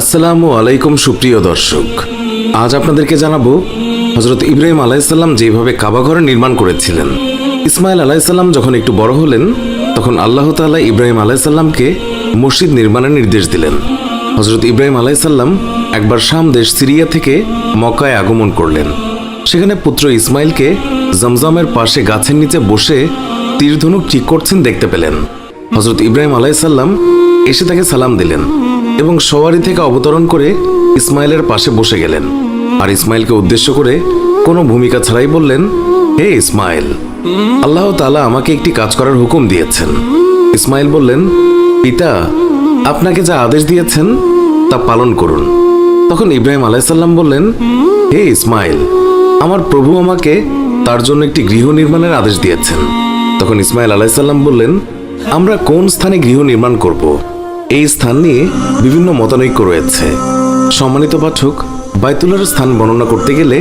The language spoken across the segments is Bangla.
আসসালামু আলাইকুম সুপ্রিয় দর্শক, আজ আপনাদেরকে জানাবো হযরত ইব্রাহিম আলাইহিসসালাম যেভাবে কাবা ঘর নির্মাণ করেছিলেন। ইসমাইল আলাইহিসসালাম যখন একটু বড় হলেন তখন আল্লাহ তাআলা ইব্রাহিম আলাইহিসসালামকে মসজিদ নির্মাণের নির্দেশ দিলেন। হযরত ইব্রাহিম আলাইহিসসালাম একবার শাম দেশ সিরিয়া থেকে মক্কায় আগমন করলেন। সেখানে পুত্র ইসমাইলকে জমজমের পাশে গাছের নিচে বসে তীরধনুক ঠিক করছেন দেখতে পেলেন। হযরত ইব্রাহিম আলাইহিসসালাম এসে তাকে সালাম দিলেন এবং সওয়ারি থেকে অবতরণ করে ইসমাইলের পাশে বসে গেলেন। আর ইসমাইলকে উদ্দেশ্য করে কোনো ভূমিকা ছাড়াই বললেন, হে ইসমাইল, আল্লাহ তাআলা আমাকে একটি কাজ করার হুকুম দিয়েছেন। ইসমাইল বললেন, পিতা, আপনাকে যা আদেশ দিয়েছেন তা পালন করুন। তখন ইব্রাহিম আলাইহিসসালাম বললেন, হে ইসমাইল, আমার প্রভু আমাকে তার জন্য একটি গৃহ নির্মাণের আদেশ দিয়েছেন। তখন ইসমাইল আলাইহিসসালাম বললেন, আমরা কোন স্থানে গৃহ নির্মাণ করব? এই স্থান নিয়ে বিভিন্ন মতানৈক্য রয়েছে। সম্মানিত পাঠক, বাইতুল্লাহর স্থান বর্ণনা করতে গেলে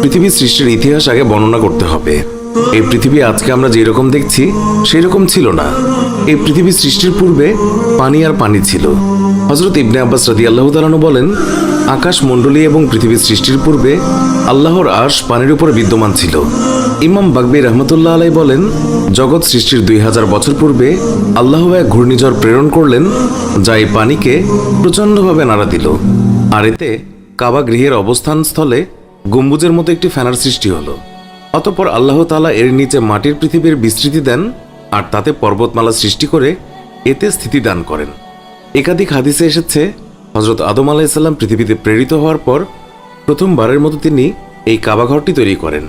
পৃথিবী সৃষ্টির ইতিহাস আগে বর্ণনা করতে হবে। এই পৃথিবী আজকে আমরা যেই রকম দেখছি সেই রকম ছিল না। এই পৃথিবী সৃষ্টির পূর্বে পানি আর পানি ছিল। হযরত ইবনে আব্বাস রাদিয়াল্লাহু তাআলা আনহু বলেন, আকাশ মণ্ডলী এবং পৃথিবী সৃষ্টির পূর্বে আল্লাহর আরশ পানির উপর বিদ্যমান ছিল। ইমাম বাগবী রাহমাতুল্লাহ আলাইহি বলেন, জগৎ সৃষ্টির 2000 বছর পূর্বে আল্লাহ এক ঘূর্ণিঝড় প্রেরণ করলেন যা এই পানিকে প্রচণ্ডভাবে নাড়া দিল। আর এতে কাবা গৃহের অবস্থান স্থলে গম্বুজের মতো একটি ফেনার সৃষ্টি হলো। অতঃপর আল্লাহ তাআলা এর নিচে মাটির পৃথিবীর বিস্তৃতি দেন আর তাতে পর্বতমালা সৃষ্টি করে এতে স্থিতি দান করেন। একাধিক হাদিসে এসেছে, হযরত আদম আলাইহিসসালাম পৃথিবীতে প্রেরিত হওয়ার পর প্রথমবারের মতো তিনি এই কাবা ঘরটি তৈরি করেন।